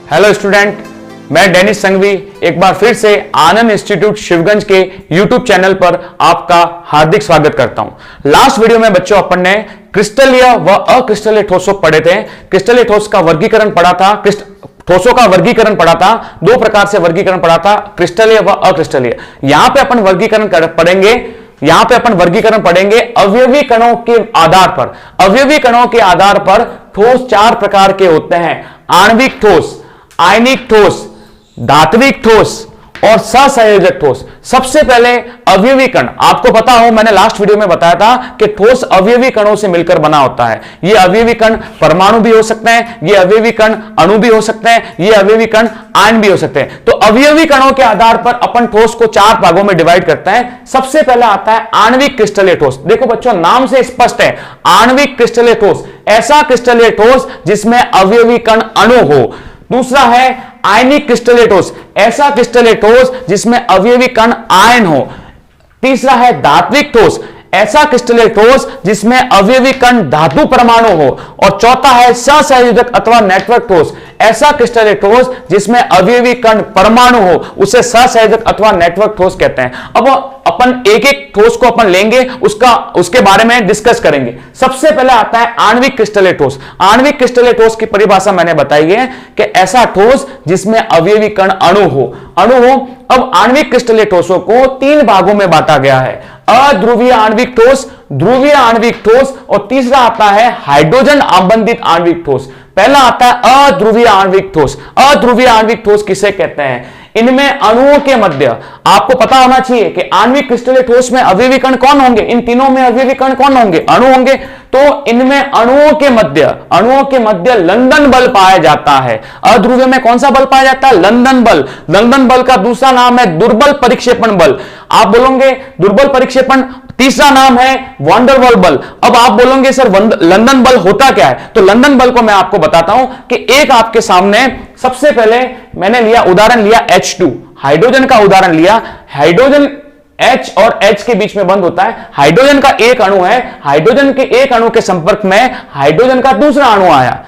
Hello student, मैं Dennis Sanghvi एक बार फिर से आनंद इंस्टीट्यूट शिवगंज के यूट्यूब चैनल पर आपका हार्दिक स्वागत करता हूं। लास्ट वीडियो में बच्चों अपन ने क्रिस्टलीय व अक्रिस्टलीय ठोसों पढ़े थे। क्रिस्टलीय ठोस का वर्गीकरण पढ़ा था, ठोसों का वर्गीकरण पढ़ा था, दो प्रकार से वर्गीकरण पढ़ा था, क्रिस्टलीय व अक्रिस्टलीय। यहां पे अपन वर्गीकरण पढ़ेंगे, यहां पे अपन वर्गीकरण पढ़ेंगे अवयवी कणों के आधार पर। अवयवी कणों के आधार पर ठोस चार प्रकार के होते हैं: आणविक ठोस, आयनिक ठोस, धात्विक ठोस और सहसंयोजक ठोस। सबसे पहले अवयवी कण, आपको पता हो मैंने लास्ट वीडियो में बताया था कि ठोस अवयवी कणों से मिलकर बना होता है। ये अवयवी कण परमाणु भी हो सकते हैं, ये अवयवी कण अणु भी हो सकते हैं, ये अवयवी कण आयन भी हो सकते हैं। तो अवयवी कणों के आधार पर अपन ठोस को चार भागों में डिवाइड करते हैं। सबसे पहले आता है आणविक क्रिस्टलीय ठोस। देखो बच्चों, नाम से स्पष्ट है, आणविक क्रिस्टलीय ठोस, ऐसा क्रिस्टलीय ठोस जिसमें अवयवी कण अणु हो। दूसरा है आयनिक क्रिस्टलीय ठोस, ऐसा क्रिस्टलीय ठोस जिसमें अवयवी कण आयन हो। तीसरा है धात्विक ठोस, ऐसा क्रिस्टलीय ठोस जिसमें अवयवी कण धातु परमाणु हो। और चौथा है सहसंयोजक अथवा नेटवर्क ठोस, ऐसा क्रिस्टलीय ठोस जिसमें अवयवी कण परमाणु हो, उसे सहसंयोजक अथवा नेटवर्क ठोस कहते हैं। अब अपन एक एक ठोस को अपन लेंगे, उसके बारे में डिस्कस करेंगे। सबसे पहले आता है आणविक क्रिस्टलीय ठोस। आणविक क्रिस्टलीय ठोस की परिभाषा मैंने बताई है कि ऐसा ठोस जिसमें अवयवी कण अणु हो। अब आणविक क्रिस्टलीय ठोसों को तीन भागों में बांटा गया है: अध्रुवीय आणविक ठोस, ध्रुवीय आणविक ठोस और तीसरा आता है हाइड्रोजन आबंधित आणविक ठोस। पहला आता है अध्रुवीय आणविक ठोस। अध्रुवीय आणविक ठोस किसे कहते हैं? इनमें अणुओं के मध्य, आपको पता होना चाहिए कि आणविक क्रिस्टलीय ठोस में अवयवी कण कौन होंगे, इन तीनों में अवयवी कण कौन होंगे? अणु होंगे। तो इनमें अणुओं के मध्य लंदन बल पाया जाता है। अध्रुवीय में कौन सा बल पाया जाता है? लंदन बल। लंदन बल का दूसरा नाम है दुर्बल परिक्षेपण बल। आप बोलोगे दुर्बल परिक्षेपण, तीसरा नाम है वॉन्डरवॉल बल। अब आप बोलोगे सर लंदन बल होता क्या है? तो लंदन बल को मैं आपको बताता हूं कि एक आपके सामने सबसे पहले मैंने उदाहरण लिया H2, हाइड्रोजन का उदाहरण लिया। हाइड्रोजन H और H के बीच में बंद होता है। हाइड्रोजन का एक अणु है, हाइड्रोजन के एक अणु के संपर्क में हाइड्रोजन का दूसरा अणु आया।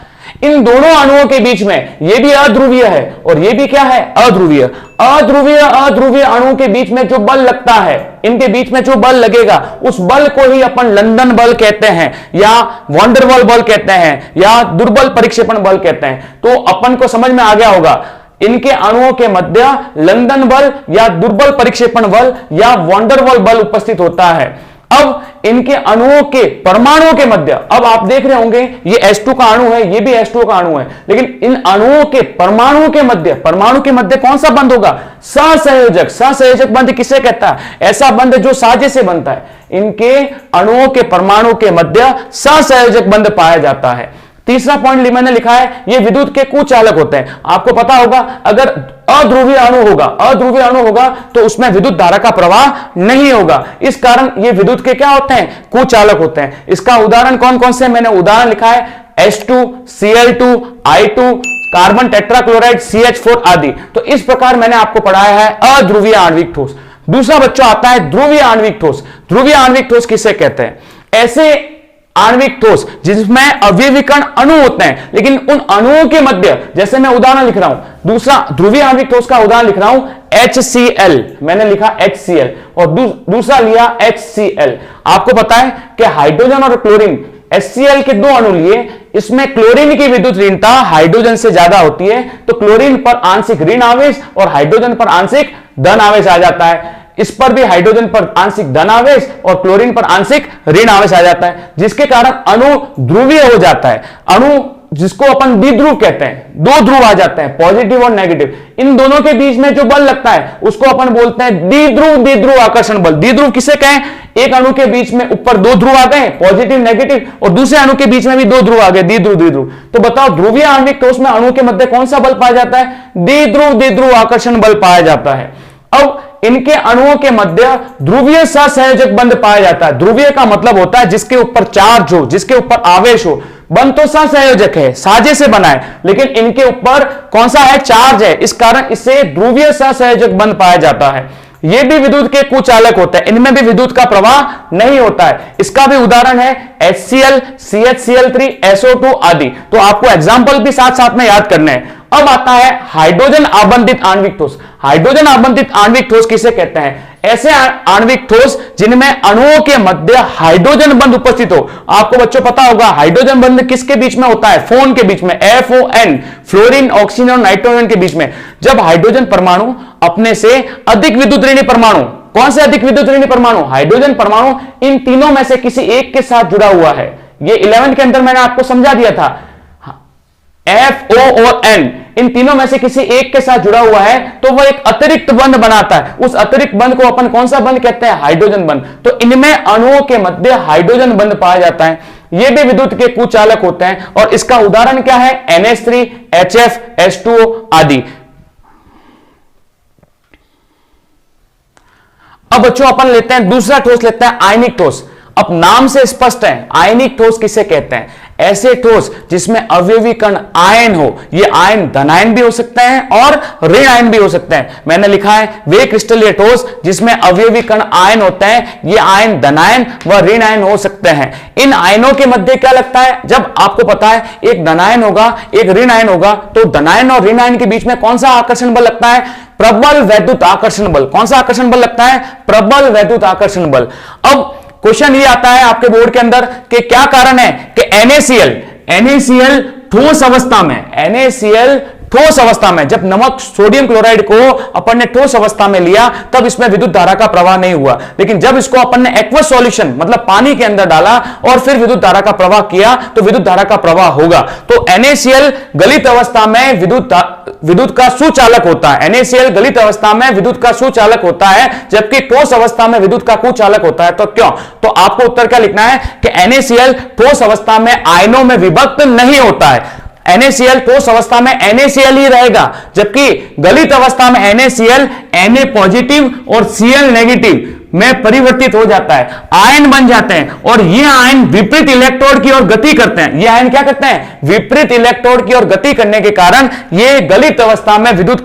इन दोनों अणुओं के बीच में ये भी अध्रुवीय है और ये भी क्या है? अध्रुवीय। अध्रुवीय अणु के बीच में जो बल लगता है, इनके बीच में जो बल लगेगा, उस बल को ही अपन लंदन बल कहते हैं या वॉन्डरवॉल बल कहते हैं या दुर्बल परिक्षेपण बल कहते हैं। तो अपन को समझ में आ गया होगा, इनके अणुओं के मध्य लंदन बल या दुर्बल परिक्षेपण बल या वॉन्डरवॉल बल उपस्थित होता है। अब इनके अणुओं के परमाणुओं के मध्य, अब आप देख रहे होंगे ये H2 का अणु है, ये भी H2 का अणु है, लेकिन इन अणुओं के परमाणु के मध्य कौन सा बंध होगा? सहसंयोजक। सहसंयोजक बंध किसे कहता है? ऐसा बंध जो साझे से बनता है। इनके अणुओं के परमाणु के मध्य सहसंयोजक बंध पाया जाता है। तीसरा पॉइंट मैंने लिखा है, ये विद्युत के कुचालक होते हैं। आपको पता होगा अगर अध्रुवीय अणु होगा तो उसमें विद्युत धारा का प्रवाह नहीं होगा। इस कारण ये विद्युत के क्या होते हैं? कुचालक होते हैं। इसका उदाहरण कौन कौन से मैंने उदाहरण लिखा है? H2, Cl2, I2, carbon tetrachloride, CH4 आदि। तो इस प्रकार मैंने आपको पढ़ाया है अध्रुवीय आणविक ठोस। दूसरा बच्चों आता है ध्रुवीय आणविक ठोस। ध्रुवीय आणविक ठोस किसे कहते हैं? ऐसे आणविक ठोस जिसमें अवयवी कण अणु होते हैं, लेकिन उन अणुओं के मध्य, जैसे मैं उदाहरण लिख रहा हूं, दूसरा ध्रुवीय आणविक ठोस का उदाहरण लिख रहा हूं HCl, मैंने लिखा HCl और दूसरा लिया HCl। आपको पता है कि हाइड्रोजन और क्लोरीन, HCl के दो अणु लिए, इसमें क्लोरीन की विद्युत ऋणता हाइड्रोजन से ज्यादा होती है, तो क्लोरीन पर आंशिक ऋण आवेश और हाइड्रोजन पर आंशिक धन आवेश आ जाता है। इस पर भी हाइड्रोजन पर आंशिक धन आवेश और क्लोरीन पर आंशिक ऋण आवेश आ जाता है, जिसके कारण अणु ध्रुवीय हो जाता है। अणु जिसको अपन द्विध्रुव कहते हैं, दो ध्रुव आ जाते हैं, पॉजिटिव और नेगेटिव। इन दोनों के बीच में जो बल लगता है उसको अपन बोलते हैं द्विध्रुव आकर्षण बल। द्विध्रुव किसे कहें? एक अणु के बीच में ऊपर दो ध्रुव आ गए, पॉजिटिव नेगेटिव, और दूसरे अणु के बीच में भी दो ध्रुव आ गए, द्विध्रुव। तो बताओ ध्रुवीय आणविक ठोस में अणु के मध्य कौन सा बल पाया जाता है? द्विध्रुव आकर्षण बल पाया जाता है। अब इनके अणुओं के मध्य ध्रुवीय सहसंयोजक बंध पाया जाता है। ध्रुवीय का मतलब होता है जिसके ऊपर चार्ज हो, जिसके ऊपर आवेश हो। बंध तो सहसंयोजक है, साझे से बना है, लेकिन इनके ऊपर कौन सा है? चार्ज है। इस कारण इसे ध्रुवीय सहसंयोजक बंध पाया जाता है। ये भी विद्युत के कुचालक होते हैं, इनमें भी विद्युत का प्रवाह नहीं होता है। इसका भी उदाहरण है HCl, CHCl3, SO2 आदि। तो आपको एग्जाम्पल भी साथ साथ में याद करने हैं। अब आता है हाइड्रोजन आबंधित आणविक ठोस। हाइड्रोजन आबंधित आणविक ठोस किसे कहते हैं? ऐसे आणविक ठोस जिनमें अणुओं के मध्य हाइड्रोजन बंध उपस्थित हो। आपको बच्चों पता होगा हाइड्रोजन बंध किसके बीच में होता है? फोन के बीच में, FON, फ्लोरीन, ऑक्सीजन और नाइट्रोजन के बीच में। जब हाइड्रोजन परमाणु अपने से अधिक विद्युत ऋणी परमाणु, कौन से अधिक विद्युत ऋणी परमाणु? हाइड्रोजन परमाणु इन तीनों में से किसी एक के साथ जुड़ा हुआ है। ये 11 के अंदर मैंने आपको समझा दिया था। F, O और N इन तीनों में से किसी एक के साथ जुड़ा हुआ है तो वह एक अतिरिक्त बंध बनाता है। उस अतिरिक्त बंध को अपन कौन सा बंध कहते हैं? हाइड्रोजन बंध। तो इनमें अणुओं के मध्य हाइड्रोजन बंध पाया जाता है। ये भी विद्युत के कुचालक होते हैं और इसका उदाहरण क्या है? NH3, HF, H2O आदि। अब बच्चों अपन लेते हैं दूसरा ठोस, लेते हैं आयनिक ठोस। अब नाम से स्पष्ट है आयनिक ठोस किसे कहते हैं? ऐसे ठोस जिसमें अवयवी कण आयन हो। ये आयन धनायन भी हो सकते हैं और ऋण आयन भी हो सकते हैं। मैंने लिखा है वे क्रिस्टलीय ठोस जिसमें अवयवी कण आयन होते हैं, ये आयन धनायन व ऋण आयन हो सकते हैं। इन आयनों के मध्य क्या लगता है? जब आपको पता है एक धनायन होगा एक ऋण आयन होगा, तो धनायन और ऋण आयन के बीच में कौन सा आकर्षण बल लगता है? प्रबल वैद्युत आकर्षण बल। कौन सा आकर्षण बल लगता है? प्रबल वैद्युत आकर्षण बल। अब क्वेश्चन ये आता है आपके बोर्ड के अंदर कि क्या कारण है कि NaCl ठोस अवस्था में, NaCl ठोस अवस्था में, जब नमक सोडियम क्लोराइड को अपन ने ठोस अवस्था में लिया तब इसमें विद्युत धारा का प्रवाह नहीं हुआ, लेकिन जब इसको अपन ने एक्वस सॉल्यूशन मतलब पानी के अंदर डाला और फिर विद्युत धारा का प्रवाह किया तो विद्युत धारा का प्रवाह होगा। तो NaCl गलित अवस्था में विद्युत का सुचालक होता है। NaCl गलित अवस्था में विद्युत का सुचालक होता है, जबकि ठोस अवस्था में विद्युत का कुचालक होता है। तो क्यों? तो आपको उत्तर क्या लिखना है कि NaCl ठोस अवस्था में आयनों में विभक्त नहीं होता है। NaCl ठोस अवस्था में NaCl ही रहेगा, जबकि गलित अवस्था में NaCl Na पॉजिटिव और Cl नेगेटिव में परिवर्तित हो जाता है, आयन बन जाते हैं और ये आयन विपरीत इलेक्ट्रोड की ओर गति करते हैं। ये आयन क्या करते हैं? विपरीत इलेक्ट्रोड की ओर गति करने के कारण ये गलित अवस्था में विद्युत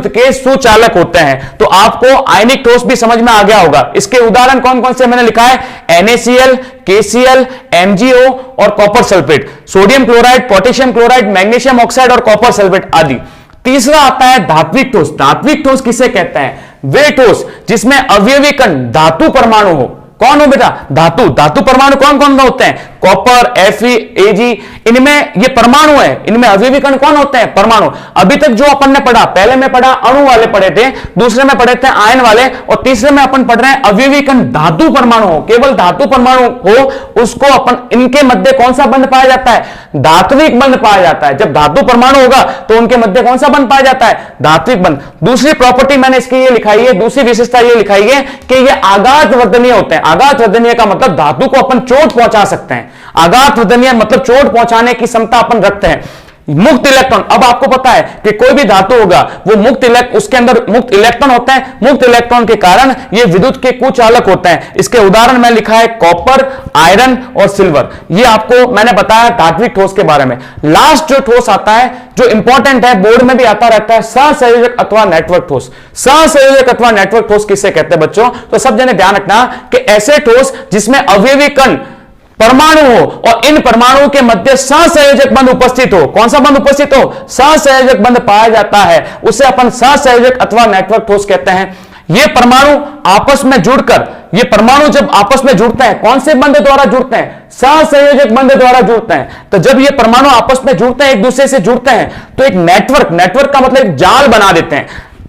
के सुचालक होते हैं। तो आपको आयनिक ठोस भी समझ में आ गया होगा। इसके उदाहरण कौन कौन से मैंने लिखा है? NaCl, KCl, MgO और copper sulphate, sodium chloride, potassium chloride, magnesium oxide और कॉपर सल्फेट आदि। तीसरा आता है धात्विक ठोस। धात्विक ठोस किसे कहते हैं? वे ठोस जिसमें अवयवी कण धातु परमाणु हो। कौन हो बेटा? धातु परमाणु कौन कौन होते हैं? कॉपर, Fe, Ag, इनमें ये परमाणु है। इनमें अवयवी कण कौन होते हैं? परमाणु। अभी तक जो अपन ने पढ़ा, पहले में पढ़ा अणु वाले पढ़े थे, दूसरे में पढ़े थे आयन वाले, और तीसरे में अपन पढ़ रहे हैं अवयवी कण धातु परमाणु हो। केवल धातु परमाणु हो उसको अपन, इनके मध्य कौन सा बंध पाया जाता है? धात्विक बंध पाया जाता है। जब धातु परमाणु होगा तो उनके मध्य कौन सा बंध पाया जाता है? धात्विक बंध। दूसरी प्रॉपर्टी मैंने इसकी ये लिखाई है, दूसरी विशेषता ये लिखाई है कि ये आघात वर्धनीय होते हैं। आघात वर्धनीय का मतलब धातु को अपन चोट पहुंचा सकते हैं। आघात वर्धनीय मतलब चोट पहुंचाने की क्षमता अपन रखते हैं। मुक्त इलेक्ट्रॉन, अब आपको पता है कि कोई भी धातु होगा वो उसके अंदर मुक्त इलेक्ट्रॉन होते हैं। मुक्त इलेक्ट्रॉन के कारण ये विद्युत के कुचालक होते हैं। इसके उदाहरण में लिखा है कॉपर, आयरन और सिल्वर। ये आपको मैंने बताया धात्विक ठोस के बारे में। लास्ट जो ठोस आता है जो इंपॉर्टेंट है, बोर्ड में भी आता रहता है, सहसंयोजक अथवा नेटवर्क ठोस। सहसंयोजक अथवा नेटवर्क ठोस किसे कहते हैं बच्चों? तो सब जने ध्यान रखना कि ऐसे ठोस जिसमें अवयवी कण परमाणु हो और इन परमाणुओं के मध्य सहसंयोजक बंध उपस्थित हो। कौन सा बंध उपस्थित हो? सहसंयोजक बंध पाया जाता है, उसे अपन सहसंयोजक अथवा नेटवर्क ठोस कहते हैं। ये परमाणु आपस में जुड़कर, ये परमाणु जब आपस में जुड़ते हैं, कौन से बंध द्वारा जुड़ते हैं? सहसंयोजक बंध द्वारा जुड़ते हैं। तो जब ये परमाणु आपस में जुड़ते हैं, एक दूसरे से जुड़ते हैं, तो एक नेटवर्क का मतलब एक जाल बना देते हैं,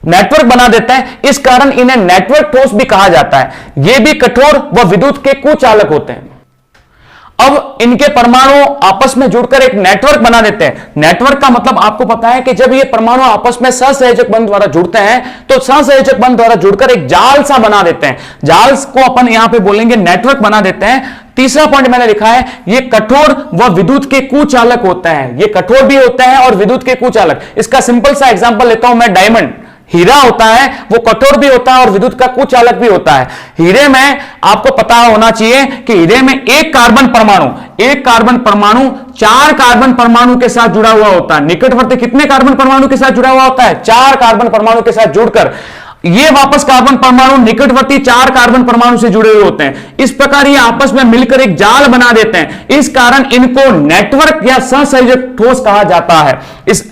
नेटवर्क बना देते हैं। इस कारण इन्हें नेटवर्क ठोस भी कहा जाता है। ये भी कठोर व विद्युत के कुचालक होते हैं। अब इनके परमाणु आपस में जुड़कर एक नेटवर्क बना देते हैं। नेटवर्क का मतलब आपको पता है कि जब ये परमाणु आपस में सहसंयोजक बंध द्वारा जुड़ते हैं तो सहसंयोजक बंध द्वारा जुड़कर एक जाल सा बना देते हैं। जाल को अपन यहां पे बोलेंगे नेटवर्क बना देते हैं। तीसरा पॉइंट मैंने लिखा है ये कठोर व विद्युत के कुचालक होते हैं। ये कठोर भी होते हैं और विद्युत के कुचालक। इसका सिंपल सा एग्जांपल लेता हूं मैं। डायमंड, हीरा होता है, वो कठोर भी होता है और विद्युत का कुचालक भी होता है। हीरे में आपको पता होना चाहिए कि हीरे में एक कार्बन परमाणु 4 कार्बन परमाणु के साथ जुड़ा हुआ होता है। निकटवर्ती कितने कार्बन परमाणु के साथ जुड़ा हुआ होता है? 4 कार्बन परमाणु के साथ जुड़कर ये वापस कार्बन परमाणु निकटवर्ती 4 कार्बन परमाणु से जुड़े हुए होते हैं। इस प्रकार ये आपस में मिलकर एक जाल बना देते हैं। इस कारण इनको नेटवर्क या सहसंयोजक ठोस कहा जाता है।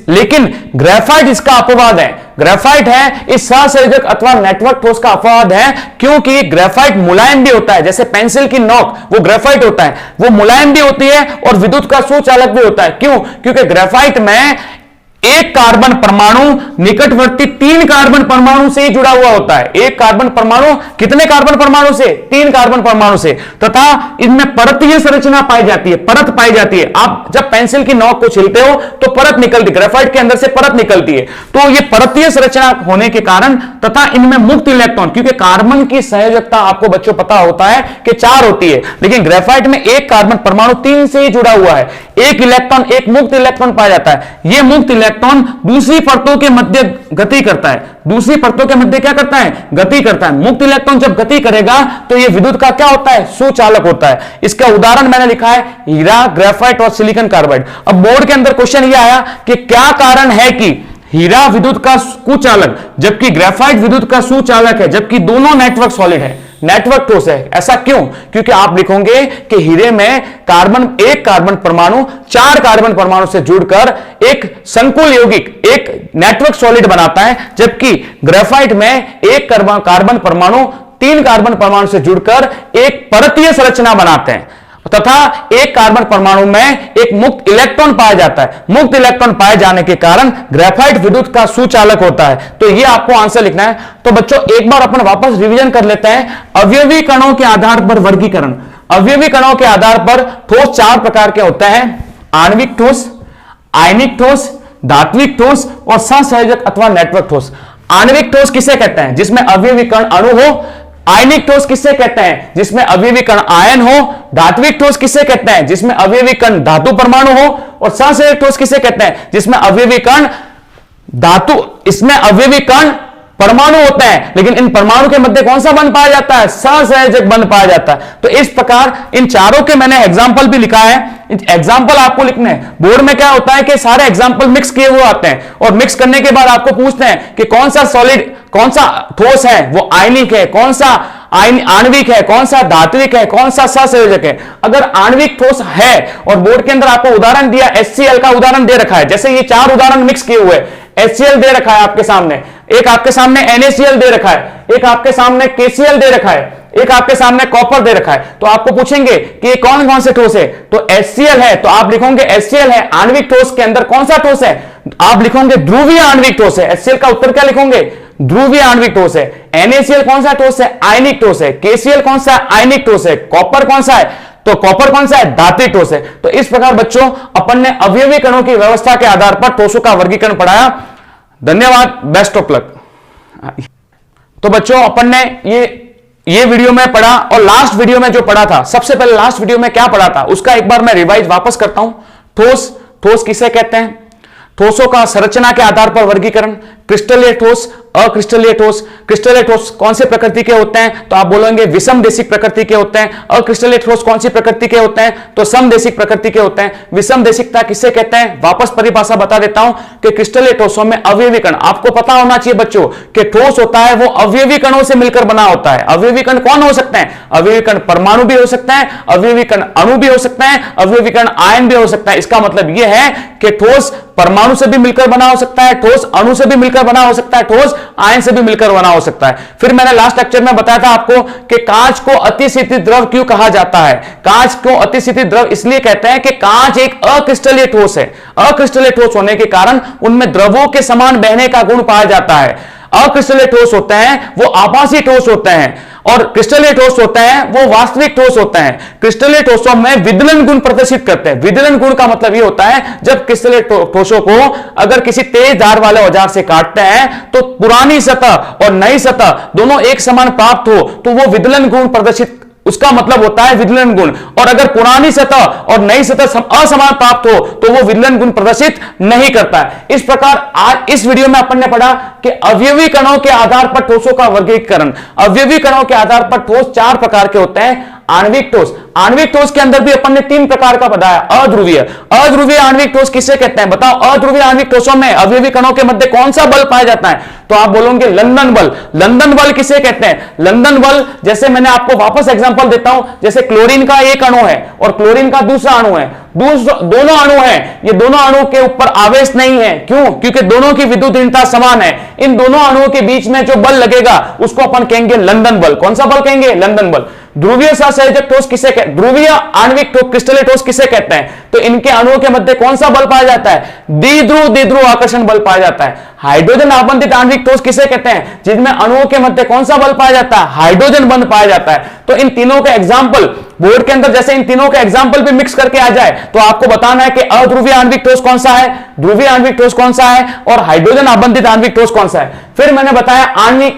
लेकिन ग्रेफाइट इसका अपवाद है। ग्रेफाइट है इस सहसंयोजक अथवा नेटवर्क ठोस का अपवाद है, क्योंकि ग्रेफाइट मुलायम भी होता है। जैसे पेंसिल की नोक वो ग्रेफाइट होता है, वो मुलायम भी होती है और विद्युत का सुचालक भी होता है। क्यों? क्योंकि ग्रेफाइट में एक कार्बन परमाणु निकटवर्ती 3 कार्बन परमाणु से ही जुड़ा हुआ होता है। एक कार्बन परमाणु कितने कार्बन परमाणु से? 3 कार्बन परमाणु से। तथा इनमें परतीय संरचना पाई जाती है, परत पाई जाती है। आप जब पेंसिल की नोक को छीलते हो तो परत निकलती, ग्रेफाइट के अंदर से परत निकलती है। तो ये परतीय संरचना होने के कारण तथा इनमें मुक्त इलेक्ट्रॉन, क्योंकि कार्बन की संयोजकता आपको बच्चों पता होता है कि 4 होती है, लेकिन ग्रेफाइट में एक कार्बन परमाणु 3 से ही जुड़ा हुआ है। एक इलेक्ट्रॉन, एक मुक्त इलेक्ट्रॉन पाया जाता है। यह मुक्त इलेक्ट्रॉन दूसरी परतों के मध्य गति करता है। दूसरी परतों के मध्य क्या करता है? गति करता है। मुक्त इलेक्ट्रॉन जब गति करेगा तो यह विद्युत का क्या होता है? सुचालक होता है। इसका उदाहरण मैंने लिखा है हीरा, ग्रेफाइट और सिलिकॉन कार्बाइड। अब बोर्ड के अंदर क्वेश्चन यह आया कि क्या कारण है कि हीरा विद्युत का कुचालक जबकि ग्रेफाइट विद्युत का सुचालक है, जबकि दोनों नेटवर्क सॉलिड है, नेटवर्क ठोस है। ऐसा क्यों? क्योंकि आप लिखोगे कि हीरे में एक कार्बन परमाणु 4 कार्बन परमाणु से जुड़कर एक संकुल यौगिक, एक नेटवर्क सॉलिड बनाता है, जबकि ग्रेफाइट में एक कार्बन परमाणु 3 कार्बन परमाणु से जुड़कर एक परतीय संरचना बनाते हैं तथा एक कार्बन परमाणु में एक मुक्त इलेक्ट्रॉन पाया जाता है। मुक्त इलेक्ट्रॉन पाए जाने के कारण ग्रेफाइट विद्युत का सुचालक होता है। तो ये आपको आंसर लिखना है। तो बच्चों एक बार अपन वापस रिवीजन कर लेते हैं। अवयवी कणों के आधार पर वर्गीकरण। अवयवी कणों के आधार पर ठोस 4 प्रकार के होते हैं: आणविक ठोस, आयनिक ठोस, धात्विक ठोस और सहसंयोजक अथवा नेटवर्क ठोस। आणविक ठोस किसे कहते हैं? जिसमें अवयवी कण अणु हो। आयनिक ठोस किससे कहते हैं? जिसमें अवयवी कण आयन हो। धात्विक ठोस किससे कहते हैं? जिसमें अवयवी कण धातु परमाणु हो। और सहसंयोजक ठोस किससे कहते हैं? जिसमें अवयवी कण इसमें अवयवी कण परमाणु होते हैं, लेकिन इन परमाणु के मध्य कौन सा बंध पाया जाता है? सहसंयोजक बंध पाया जाता है। तो इस प्रकार इन चारों के मैंने एग्जाम्पल भी लिखा है। एग्जाम्पल आपको लिखने हैं। बोर्ड में क्या होता है कि सारे एग्जाम्पल मिक्स किए हुए आते हैं और मिक्स करने के बाद आपको पूछते हैं कि कौन सा सॉलिड, कौन सा ठोस है, वो आयनिक है, कौन सा आणविक है, कौन सा धात्विक है, कौन सा सहसंयोजक है। अगर आणविक ठोस है और बोर्ड के अंदर आपको उदाहरण दिया, HCl का उदाहरण दे रखा है, जैसे ये 4 उदाहरण मिक्स किए हुए, HCl दे रखा है आपके सामने, एक आपके सामने NaCl दे रखा है, एक आपके सामने KCl दे रखा है, एक आपके सामने कॉपर दे रखा है। तो आपको पूछेंगे कि ये कौन कौन से ठोस है, तो HCl है, तो आप लिखोगे HCl है। आणविक ठोस के अंदर कौन सा ठोस है? आप लिखोगे ध्रुवीय आणविक ठोस है। HCl का उत्तर क्या लिखोगे? ध्रुवीय आणविक ठोस है। NaCl कौन सा ठोस है? आयनिक ठोस है। KCl कौन सा है? आयनिक ठोस है। कॉपर कौन सा है? तो कॉपर कौन सा है? धात्विक ठोस है। तो इस प्रकार बच्चों अपन ने अवयवी कणों की व्यवस्था के आधार पर ठोसों का वर्गीकरण पढ़ाया। धन्यवाद, बेस्ट ऑफ लक। तो बच्चों अपन ने ये वीडियो में पढ़ा और लास्ट वीडियो में जो पढ़ा था, सबसे पहले लास्ट वीडियो में क्या पढ़ा था उसका एक बार मैं रिवाइज वापस करता हूं। ठोस किसे कहते हैं? ठोसों का संरचना के आधार पर वर्गीकरण। क्रिस्टलीय ठोस, अक्रिस्टलीय ठोस। क्रिस्टलीय ठोस कौन सी प्रकृति के होते हैं? तो आप बोलेंगे विषमदेशिक प्रकृति के होते हैं। अक्रिस्टलीय ठोस कौन सी प्रकृति के होते हैं? तो समदेशिक प्रकृति के होते हैं। विषमदेशिकता किसे कहते हैं? वापस परिभाषा बता देता हूं कि क्रिस्टलीय ठोसों में अवयवी कण, आपको पता होना चाहिए बच्चों कि ठोस होता है वो अवयवी कणों से मिलकर बना होता है। अवयवी कण कौन हो सकते हैं? अवयवी कण परमाणु भी हो सकते हैं, अवयवी कण अणु भी हो सकते हैं, अवयवी कण आयन भी हो सकता है। इसका मतलब यह है कि ठोस परमाणु से भी मिलकर बना हो सकता है, ठोस अणु से भी मिलकर बना हो सकता है, ठोस आयन से भी मिलकर बना हो सकता है। फिर मैंने लास्ट लेक्चर में बताया था आपको कि कांच को अतिशीतित द्रव क्यों कहा जाता है। कांच को अतिशीतित द्रव इसलिए कहते हैं कि कांच एक अक्रिस्टलीय ठोस है। अक्रिस्टलीय ठोस होने के कारण उनमें द्रवों के समान बहने का गुण पाया जाता है। अक्रिस्टलीय ठोस होते हैं वो आभासी ठोस होते हैं और क्रिस्टलीय ठोस होते हैं वो वास्तविक ठोस होते हैं। क्रिस्टलीय ठोसों में विदलन गुण प्रदर्शित करते हैं। विदलन गुण का मतलब ये होता है जब क्रिस्टलीय ठोसों को अगर किसी तेज धार वाले औजार से काटते हैं तो पुरानी सतह और नई सतह दोनों एक समान प्राप्त हो तो वो विदलन गुण प्रदर्शित, उसका मतलब होता है विदलन गुण। और अगर पुरानी सतह और नई सतह असमान प्राप्त हो तो वो विदलन गुण प्रदर्शित नहीं करता है। इस प्रकार आज इस वीडियो में अपन ने पढ़ा कि अवयवी कणों के आधार पर ठोसों का वर्गीकरण। अवयवी कणों के आधार पर ठोस 4 प्रकार के होते हैं: आणविक ठोस। आणविक ठोस के अंदर भी अपन ने 3 प्रकार का बताया। अध्रुवीय आणविक ठोस किसे कहते हैं? बताओ, अध्रुवीय आणविक ठोसों में अवयवी कणों के मध्य कौन सा बल पाया जाता है? तो आप बोलोगे लंदन बल। लंदन बल किसे कहते हैं? लंदन बल, जैसे मैंने आपको वापस एग्जांपल देता हूं, जैसे क्लोरीन का एक अणु है और क्लोरीन का दूसरा अणु है, दोनों अणु हैं, ये दोनों अणुओं के ऊपर आवेश नहीं है। क्यों? क्योंकि दोनों की विद्युत ऋणता समान है। इन दोनों अणुओं के बीच में जो बल लगेगा उसको अपन कहेंगे लंदन बल। कौन सा बल कहेंगे? लंदन बल। ध्रुवीय सहसंयोजक ठोस किसे कहते हैं? ध्रुवीय आणविक क्रिस्टलीय ठोस किसे कहते हैं? तो इनके अणुओं के मध्य कौन सा बल पाया जाता है? द्विध्रुव आकर्षण बल पाया जाता है। हाइड्रोजन आबंधित आणविक ठोस किसे कहते हैं? जिसमें अणुओं के मध्य कौन सा बल पाया जाता है? हाइड्रोजन बंध पाया जाता है। तो इन तीनों के एग्जाम्पल बोर्ड के अंदर, जैसे इन तीनों के एग्जाम्पल भी मिक्स करके आ जाए तो आपको बताना है कि अध्रुवीय आणविक ठोस कौन सा है, ध्रुवीय आणविक ठोस कौन सा है और हाइड्रोजन आबंधित आणविक ठोस कौन सा है। फिर मैंने बताया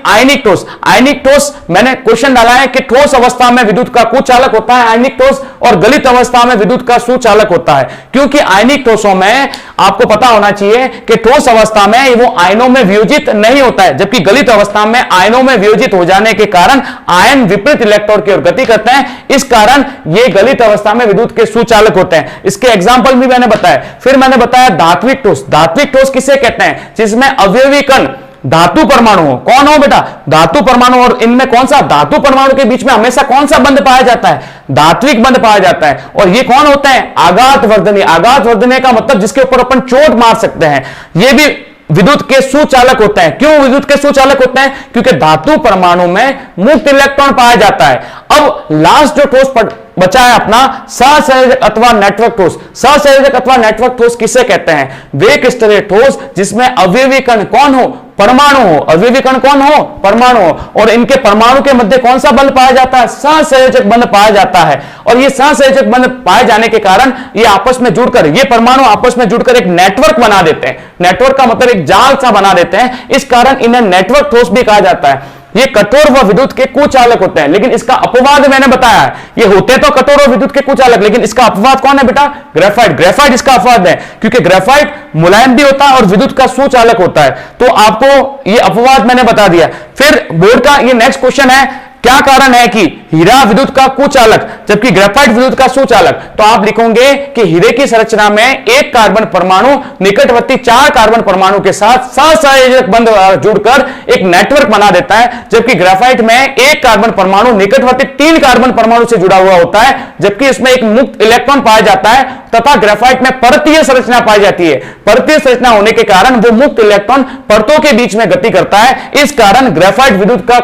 आयनिक ठोस। आयनिक ठोस मैंने क्वेश्चन डाला है कि ठोस अवस्था में विद्युत का कुचालक होता है आयनिक ठोस और गलित अवस्था में विद्युत का सुचालक होता है। क्योंकि आयनिक ठोसों में आपको पता होना चाहिए कि ठोस अवस्था में वो आयनों में वियोजित नहीं होता है, जबकि गलित अवस्था में आयनों में वियोजित हो जाने के कारण आयन विपरीत इलेक्ट्रॉन की ओर गति करते हैं। इस कारण ये गलित अवस्था में विद्युत के सुचालक होते हैं। इसके एग्जाम्पल भी मैंने बताया। फिर मैंने बताया धात्विक ठोस। धात्विक ठोस किसे कहते हैं? जिसमें अवयवी कण धातु परमाणु हो। कौन हो बेटा? धातु परमाणु। और इनमें कौन सा? धातु परमाणु के बीच में हमेशा कौन सा बंध पाया जाता है? धात्विक बंध पाया जाता है। और ये कौन होते हैं? आघात वर्धनीय। आघात वर्धनीय का मतलब जिसके ऊपर अपन चोट मार सकते हैं। ये भी विद्युत के सुचालक होते हैं। क्यों विद्युत के सुचालक होते हैं? क्योंकि धातु परमाणु में मुक्त इलेक्ट्रॉन पाया जाता है। अब लास्ट जो ठोस बचा है अपना सहसंयोजक अथवा नेटवर्क ठोस। सहसंयोजक अथवा नेटवर्क ठोस किसे कहते हैं? वे क्रिस्टलीय ठोस जिसमें अवयवी कण कौन हो? परमाणु हो। अवयवी कण कौन हो? परमाणु हो। और इनके परमाणु के मध्य कौन सा बल पाया जाता है? सहसंयोजक बंध पाया जाता है। और ये सहसंयोजक बंध पाए जाने के कारण ये आपस में जुड़कर, ये परमाणु आपस में जुड़कर एक नेटवर्क बना देते हैं। नेटवर्क का मतलब एक जाल सा बना देते हैं। इस कारण इन्हें नेटवर्क ठोस भी कहा जाता है। ये कठोर व विद्युत के कुचालक होते हैं। लेकिन इसका अपवाद मैंने बताया है। ये होते तो कठोर और विद्युत के कुचालक, लेकिन इसका अपवाद कौन है बेटा? ग्रेफाइट। ग्रेफाइट इसका अपवाद है क्योंकि ग्रेफाइट मुलायम भी होता है और विद्युत का सुचालक होता है। तो आपको ये अपवाद मैंने बता दिया। फिर बोर्ड का ये नेक्स्ट क्वेश्चन है, क्या कारण है कि हीरा विद्युत का कुचालक जबकि ग्रेफाइट विद्युत का सुचालक? तो आप लिखोगे कि हीरे की संरचना में एक कार्बन परमाणु निकटवर्ती 4 कार्बन परमाणु के साथ सहसंयोजक बंध जुड़कर एक नेटवर्क बना देता है, जबकि ग्रेफाइट में एक कार्बन परमाणु निकटवर्ती 3 कार्बन परमाणु से जुड़ा हुआ होता है, जबकि इसमें एक मुक्त इलेक्ट्रॉन पाया जाता है तथा ग्रेफाइट में परतीय संरचना पाई जाती है। परतीय संरचना होने के कारण वो मुक्त इलेक्ट्रॉन परतों के बीच में गति करता है। इस कारण ग्रेफाइट विद्युत का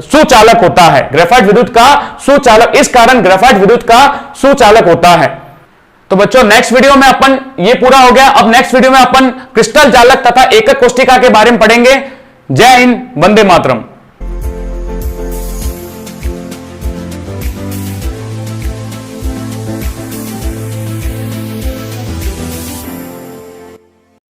सुचालक होता है। ग्रेफाइट विद्युत का सुचालक, इस कारण ग्रेफाइट विद्युत का सुचालक होता है। तो बच्चों नेक्स्ट वीडियो में अपन, ये पूरा हो गया। अब नेक्स्ट वीडियो में अपन क्रिस्टल जालक तथा एकक कोष्टिका के बारे में पढ़ेंगे। जय हिंद, वंदे मातरम।